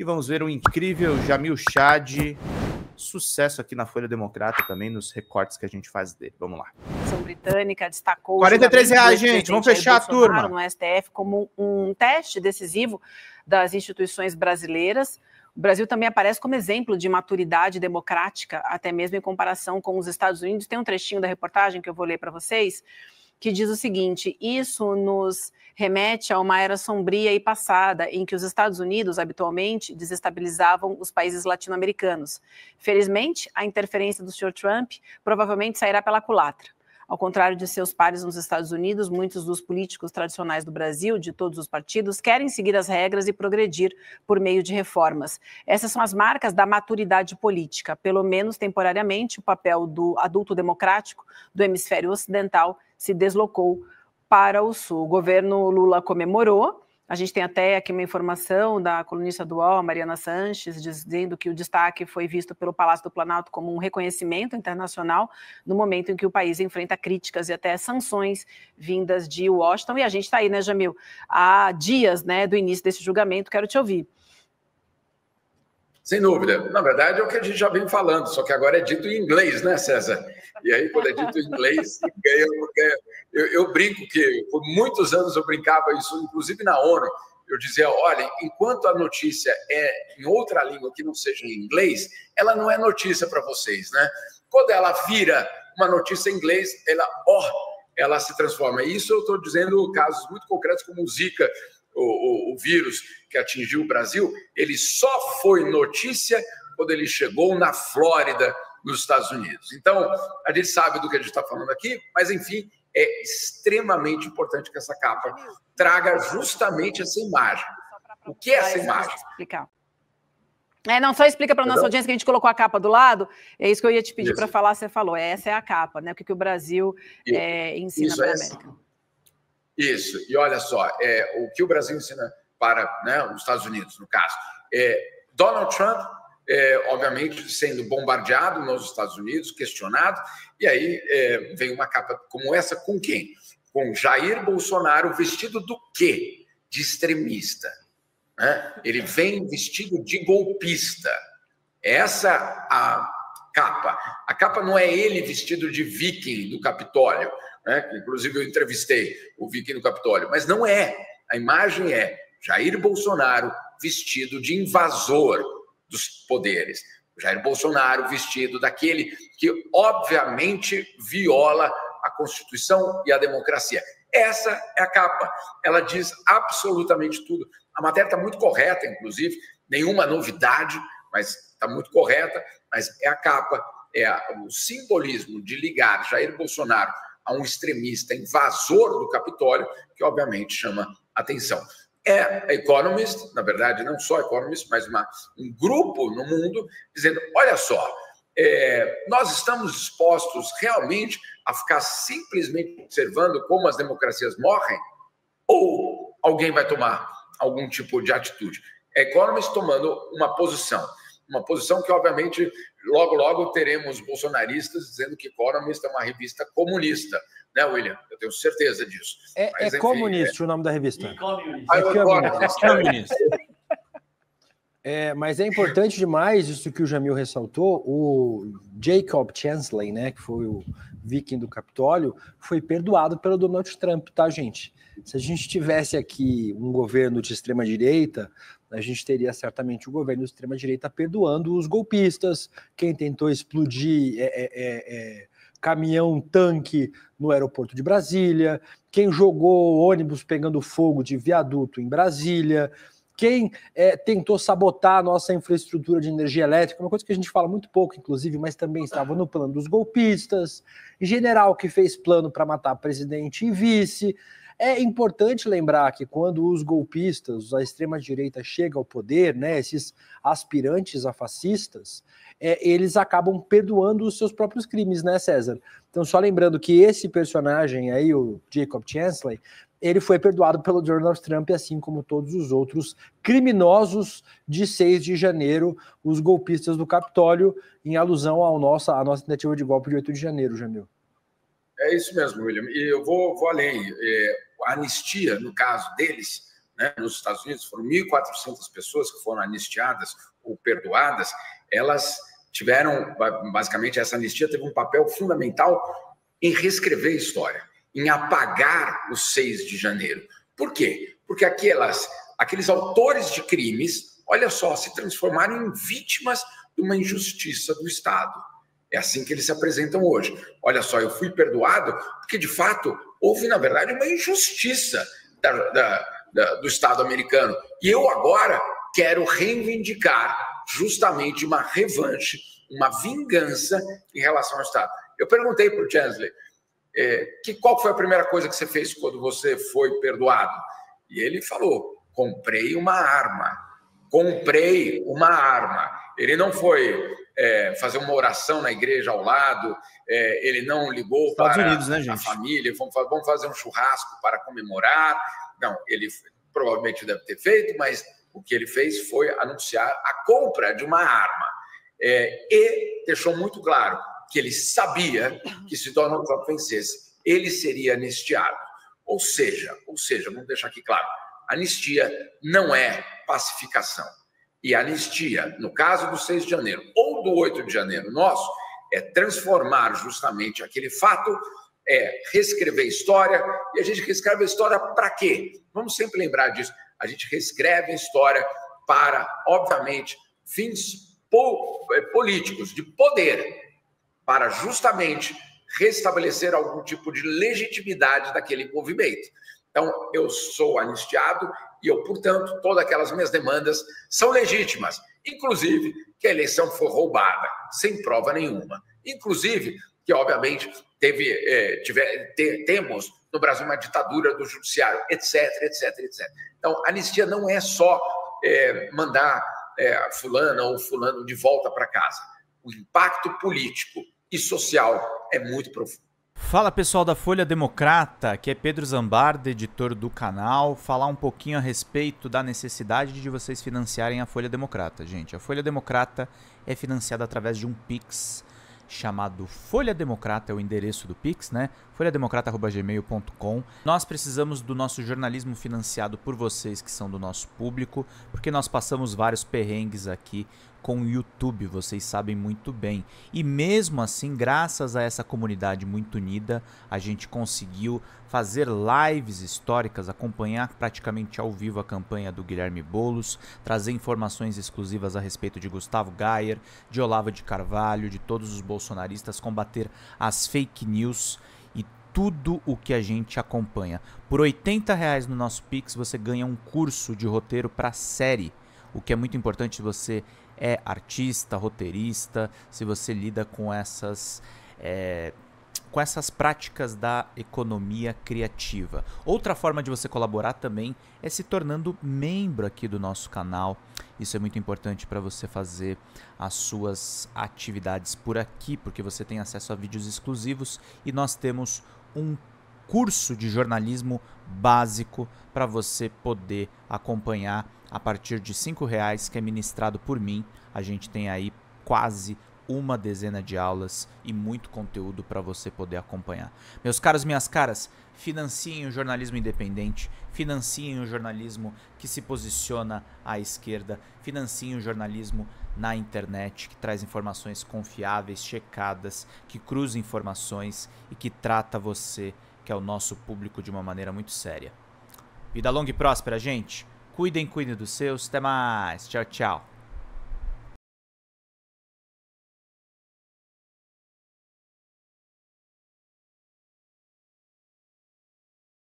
e vamos ver o incrível Jamil Chad, sucesso aqui na Folha Democrata também, nos recortes que a gente faz dele. Vamos lá. A Ação Britânica destacou R$43, gente, vamos fechar a turma. No STF como um teste decisivo das instituições brasileiras. O Brasil também aparece como exemplo de maturidade democrática, até mesmo em comparação com os Estados Unidos. Tem um trechinho da reportagem que eu vou ler para vocês, que diz o seguinte: isso nos remete a uma era sombria e passada, em que os Estados Unidos, habitualmente, desestabilizavam os países latino-americanos. Felizmente, a interferência do Sr. Trump provavelmente sairá pela culatra. Ao contrário de seus pares nos Estados Unidos, muitos dos políticos tradicionais do Brasil, de todos os partidos, querem seguir as regras e progredir por meio de reformas. Essas são as marcas da maturidade política. Pelo menos temporariamente, o papel do adulto democrático do hemisfério ocidental se deslocou para o Sul. O governo Lula comemorou. A gente tem até aqui uma informação da colunista do UOL, Mariana Sanches, dizendo que o destaque foi visto pelo Palácio do Planalto como um reconhecimento internacional no momento em que o país enfrenta críticas e até sanções vindas de Washington. E a gente está aí, né, Jamil? Há dias, né, do início desse julgamento. Quero te ouvir. Sem dúvida. Na verdade, é o que a gente já vem falando, só que agora é dito em inglês, né, César? E aí, quando é dito em inglês, eu brinco que por muitos anos eu brincava isso, inclusive na ONU. Eu dizia, olha, enquanto a notícia é em outra língua que não seja em inglês, ela não é notícia para vocês, né? Quando ela vira uma notícia em inglês, ela se transforma. E isso eu estou dizendo casos muito concretos como o Zika, o vírus que atingiu o Brasil, ele só foi notícia quando ele chegou na Flórida, nos Estados Unidos. Então, a gente sabe do que a gente está falando aqui, mas, enfim, é extremamente importante que essa capa traga justamente essa imagem. O que é essa imagem? Não, só explica para a nossa audiência que a gente colocou a capa do lado. É isso que eu ia te pedir para falar, você falou. Essa é a capa, né? O que o Brasil ensina para a América. Isso, e olha só, o que o Brasil ensina para, né, os Estados Unidos, no caso. Donald Trump, obviamente, sendo bombardeado nos Estados Unidos, questionado, e aí vem uma capa como essa com quem? Com Jair Bolsonaro vestido do quê? De extremista. Né? Ele vem vestido de golpista. Essa a capa. A capa não é ele vestido de viking do Capitólio, né? Inclusive eu entrevistei o viking do Capitólio, mas não é. A imagem é Jair Bolsonaro vestido de invasor dos poderes. Jair Bolsonaro vestido daquele que, obviamente, viola a Constituição e a democracia. Essa é a capa. Ela diz absolutamente tudo. A matéria está muito correta, inclusive, nenhuma novidade, mas está muito correta, mas é a capa, o simbolismo de ligar Jair Bolsonaro a um extremista invasor do Capitólio, que, obviamente, chama atenção. A Economist, na verdade, não só Economist, mas um grupo no mundo, dizendo, olha só, nós estamos dispostos realmente a ficar simplesmente observando como as democracias morrem? Ou alguém vai tomar algum tipo de atitude? A Economist tomando uma posição que, obviamente, logo, logo teremos bolsonaristas dizendo que Economist é uma revista comunista. Né, William? Eu tenho certeza disso. Mas, enfim, Communist o nome da revista. Economist. Mas é importante demais isso que o Jamil ressaltou. O Jacob Chansley, né, que foi o viking do Capitólio, foi perdoado pelo Donald Trump, tá, gente? Se a gente tivesse aqui um governo de extrema-direita, a gente teria certamente o governo de extrema-direita perdoando os golpistas, quem tentou explodir caminhão-tanque no aeroporto de Brasília, quem jogou ônibus pegando fogo de viaduto em Brasília, quem tentou sabotar a nossa infraestrutura de energia elétrica, uma coisa que a gente fala muito pouco, inclusive, mas também estava no plano dos golpistas, general que fez plano para matar presidente e vice. É importante lembrar que quando os golpistas, a extrema-direita chega ao poder, né, esses aspirantes a fascistas, eles acabam perdoando os seus próprios crimes, né, César? Então, só lembrando que esse personagem aí, o Jacob Chansley, ele foi perdoado pelo Donald Trump, assim como todos os outros criminosos de 6 de janeiro, os golpistas do Capitólio, em alusão à nossa tentativa de golpe de 8 de janeiro, Jamil. É isso mesmo, William. E eu vou além. A anistia, no caso deles, né, nos Estados Unidos, foram 1.400 pessoas que foram anistiadas ou perdoadas, elas tiveram, basicamente, essa anistia teve um papel fundamental em reescrever a história, em apagar o 6 de janeiro. Por quê? Porque aqueles autores de crimes, olha só, se transformaram em vítimas de uma injustiça do Estado. É assim que eles se apresentam hoje. Olha só, eu fui perdoado porque, de fato, houve, na verdade, uma injustiça do Estado americano. E eu agora quero reivindicar justamente uma revanche, uma vingança em relação ao Estado. Eu perguntei para o Chancellor qual foi a primeira coisa que você fez quando você foi perdoado? E ele falou, comprei uma arma. Comprei uma arma. Ele não foi fazer uma oração na igreja ao lado, ele não ligou para a família, vamos fazer um churrasco para comemorar. Não, ele provavelmente deve ter feito, mas o que ele fez foi anunciar a compra de uma arma. E deixou muito claro que ele sabia que se Donald Trump vencesse, ele seria anistiado. Ou seja, vamos deixar aqui claro, anistia não é pacificação. E a anistia, no caso do 6 de janeiro ou do 8 de janeiro nosso, é transformar justamente aquele fato, reescrever a história. E a gente reescreve a história para quê? Vamos sempre lembrar disso. A gente reescreve a história para, obviamente, fins políticos, de poder, para justamente restabelecer algum tipo de legitimidade daquele movimento. Então, eu sou anistiado e eu, portanto, todas aquelas minhas demandas são legítimas, inclusive que a eleição foi roubada, sem prova nenhuma. Inclusive que, obviamente, temos no Brasil uma ditadura do judiciário, etc, etc, etc. Então, a anistia não é só mandar fulana ou fulano de volta para casa. O impacto político e social é muito profundo. Fala, pessoal da Folha Democrata, aqui é Pedro Zambarda, editor do canal. Falar um pouquinho a respeito da necessidade de vocês financiarem a Folha Democrata, gente. A Folha Democrata é financiada através de um Pix chamado Folha Democrata, é o endereço do Pix, né? folhademocrata@gmail.com. Nós precisamos do nosso jornalismo financiado por vocês que são do nosso público, porque nós passamos vários perrengues aqui com o YouTube, vocês sabem muito bem. E mesmo assim, graças a essa comunidade muito unida, a gente conseguiu fazer lives históricas, acompanhar praticamente ao vivo a campanha do Guilherme Boulos, trazer informações exclusivas a respeito de Gustavo Gayer, de Olavo de Carvalho, de todos os bolsonaristas, combater as fake news e tudo o que a gente acompanha. Por R$80 no nosso Pix, você ganha um curso de roteiro para série, o que é muito importante se você é artista, roteirista, se você lida com essas práticas da economia criativa. Outra forma de você colaborar também é se tornando membro aqui do nosso canal. Isso é muito importante para você fazer as suas atividades por aqui, porque você tem acesso a vídeos exclusivos e nós temos um curso de jornalismo básico para você poder acompanhar a partir de R$5, que é ministrado por mim. A gente tem aí quase uma dezena de aulas e muito conteúdo para você poder acompanhar. Meus caros, minhas caras, financiem o jornalismo independente, financiem o jornalismo que se posiciona à esquerda, financiem o jornalismo na internet, que traz informações confiáveis, checadas, que cruza informações e que trata você, que é o nosso público, de uma maneira muito séria. Vida longa e próspera, gente. Cuidem dos seus. Até mais. Tchau, tchau.